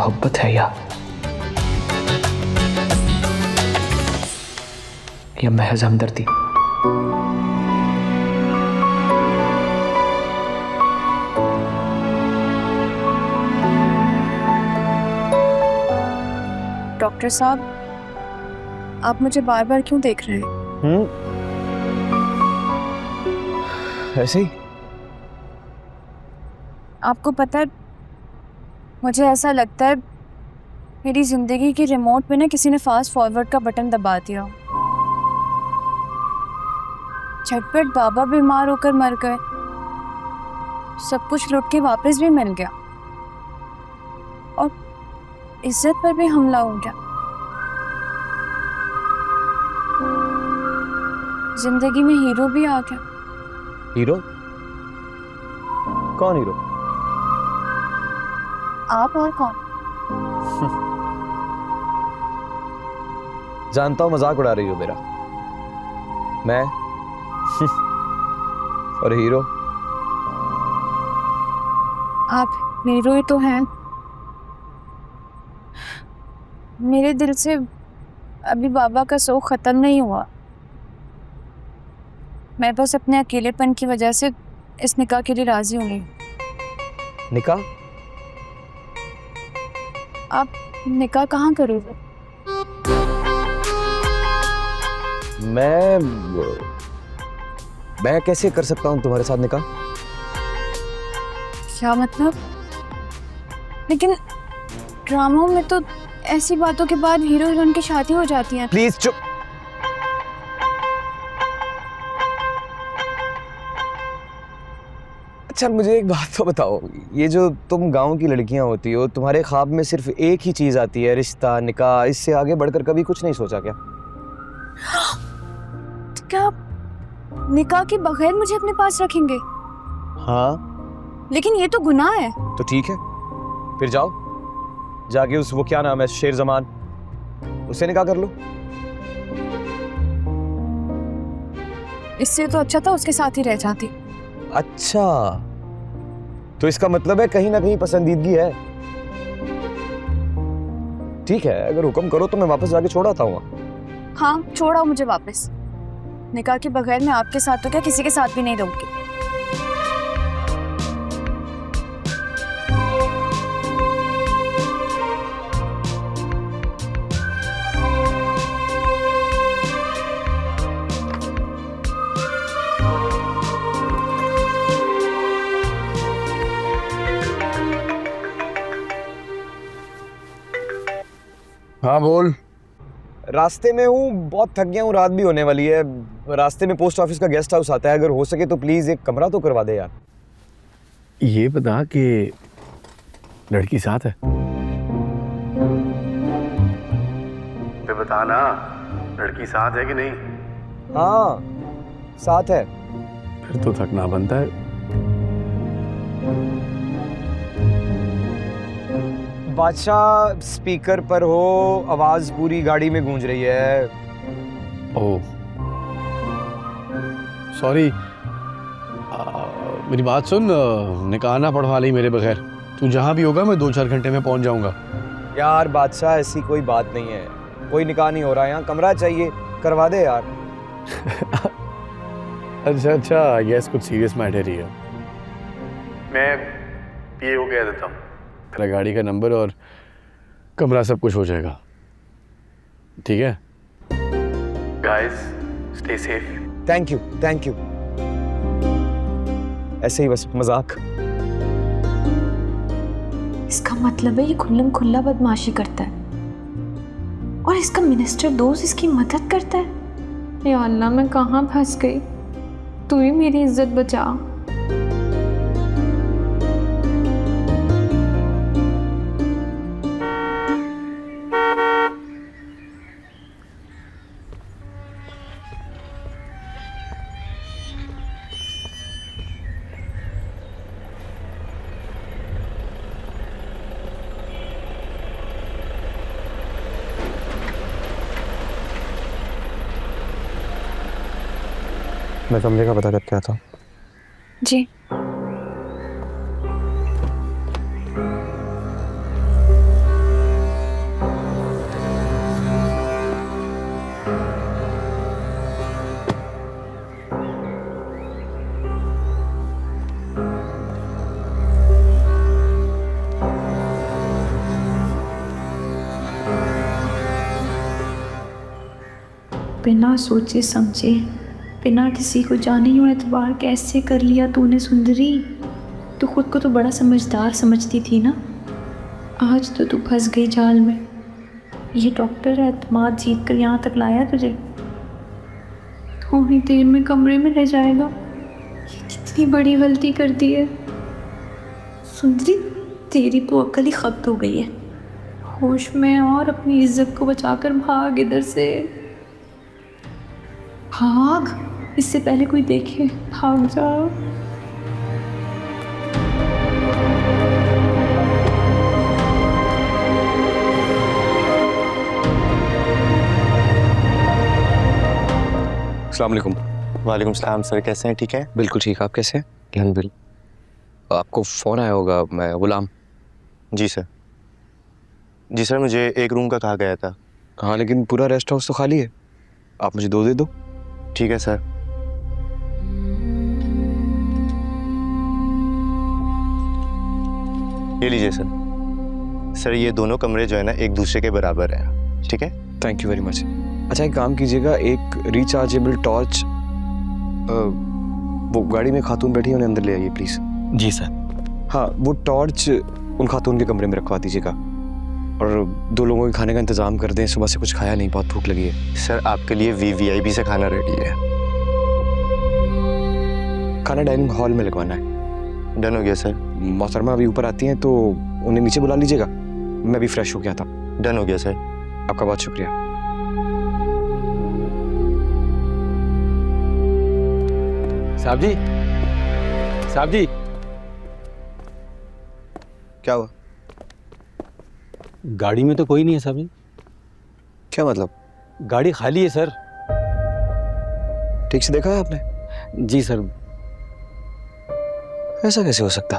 मोहब्बत है या महज हमदर्दी? डॉक्टर साहब, आप मुझे बार बार क्यों देख रहे हैं? ऐसे ही। आपको पता है, मुझे ऐसा लगता है मेरी जिंदगी की रिमोट में ना किसी ने फास्ट फॉरवर्ड का बटन दबा दिया। झटपट बाबा बीमार होकर मर गए, सब कुछ लुट के वापस भी मिल गया और इज्जत पर भी हमला हो गया। जिंदगी में हीरो भी आ गया। हीरो? कौन हीरो? आप और कौन? जानता हूं मजाक उड़ा रही हो मेरा। मैं और हीरो? आप हीरो ही तो हैं। मेरे दिल से अभी बाबा का शौक खत्म नहीं हुआ। मैं बस अपने अकेलेपन की वजह से इस निकाह के लिए राजी हूँ। निकाह? आप निकाह कहाँ करोगे? मैं कैसे कर सकता हूँ तुम्हारे साथ निकाह? क्या मतलब? लेकिन ड्रामों में तो ऐसी बातों के बाद हीरो हीरोइन की शादी हो जाती है। प्लीज चुप। अच्छा मुझे एक बात तो बताओ, ये जो तुम गांव की लड़कियां होती हो, तुम्हारे ख्वाब में सिर्फ एक ही चीज आती है, रिश्ता, निकाह, इससे आगे बढ़कर कभी कुछ नहीं सोचा क्या? तो क्या आप निकाह के बगैर मुझे अपने पास रखेंगे? हाँ। लेकिन ये तो गुनाह है। तो ठीक है, फिर जाओ जाके उस वो क्या नाम है शेर जमान, उससे निकाह कर लो। इससे तो अच्छा था उसके साथ ही रह जाती। अच्छा, तो इसका मतलब है कहीं ना कहीं पसंदीदगी है। ठीक है, अगर हुक्म करो तो मैं वापस जाके छोड़ आता हूँ। हाँ, छोड़ो मुझे वापस। निकाह के बगैर मैं आपके साथ तो क्या किसी के साथ भी नहीं रहूंगी। हाँ बोल। रास्ते में हूँ, बहुत थक गया हूँ, रात भी होने वाली है। रास्ते में पोस्ट ऑफिस का गेस्ट हाउस आता है, अगर हो सके तो प्लीज एक कमरा तो करवा दे यार। ये बता कि लड़की साथ है? तो बता ना, लड़की साथ है कि नहीं? हाँ साथ है। फिर तो थकना बनता है। बादशाह स्पीकर पर हो, आवाज पूरी गाड़ी में गूंज रही है। ओह सॉरी, मेरी बात सुन, निकाह ना पढ़वा ली मेरे बगैर। तू जहाँ भी होगा मैं 2-4 घंटे में पहुँच जाऊँगा। यार बादशाह ऐसी कोई बात नहीं है, कोई निकाह नहीं हो रहा है, यहाँ कमरा चाहिए, करवा दे यार। अच्छा, आई गेस कुछ सीरियस मैटर ही है। मैं पीए को कह देता हूँ, तेरा गाड़ी का नंबर और कमरा सब कुछ हो जाएगा, ठीक है? Guys stay safe. Thank you. ऐसे ही बस मजाक। इसका मतलब है ये खुल्लम खुल्ला बदमाशी करता है और इसका मिनिस्टर दोस्त इसकी मदद करता है। या अल्लाह, मैं कहाँ फंस गई? तू ही मेरी इज्जत बचा। मैं कमरे का पता करके आता हूँ। जी। बिना सोचे समझे, बिना किसी को जाने यूँ एतबार कैसे कर लिया तूने सुंदरी। तू खुद को तो बड़ा समझदार समझती थी ना, आज तो तू फंस गई जाल में। ये डॉक्टर एतमाद जीत कर यहाँ तक लाया तुझे, थोड़ी देर में कमरे में रह जाएगा। ये कितनी बड़ी गलती कर दी है सुंदरी, तेरी तो अक्ल ही खत्म हो गई है। होश में और अपनी इज्जत को बचाकर भाग इधर से, भाग, इससे पहले कोई देखे, भाग जा। अस्सलाम वालेकुम। वालेकुम सलाम सर, कैसे हैं? ठीक है। बिल्कुल ठीक, आप कैसे हैं? अल्हम्दुलिल्लाह। आपको फ़ोन आया होगा, मैं गुलाम। जी सर। जी सर, मुझे एक रूम का कहा गया था। हाँ, लेकिन पूरा रेस्ट हाउस तो खाली है, आप मुझे 2 दे दो। ठीक है सर। ये लीजिए सर। सर ये दोनों कमरे जो है ना एक दूसरे के बराबर हैं, ठीक है। Thank you very much. अच्छा एक काम कीजिएगा, एक रिचार्जेबल टॉर्च वो गाड़ी में खातून बैठी है, उन्हें अंदर ले आइए प्लीज़। Ji sir. हाँ, वो टॉर्च उन खातून के कमरे में रखवा दीजिएगा, और 2 लोगों के खाने का इंतज़ाम कर दें, सुबह से कुछ खाया नहीं, बहुत भूख लगी है। सर आपके लिए VVIP से खाना रेडी है। खाना डाइनिंग हॉल में लगवाना है। डन हो गया सर। मोहतरमा अभी ऊपर आती हैं तो उन्हें नीचे बुला लीजिएगा, मैं भी फ्रेश हो गया था। डन हो गया सर। आपका बहुत शुक्रिया। साहब जी, साहब जी। क्या हुआ? गाड़ी में तो कोई नहीं है साहब जी। क्या मतलब? गाड़ी खाली है सर। ठीक से देखा है आपने? जी सर। ऐसा कैसे हो सकता?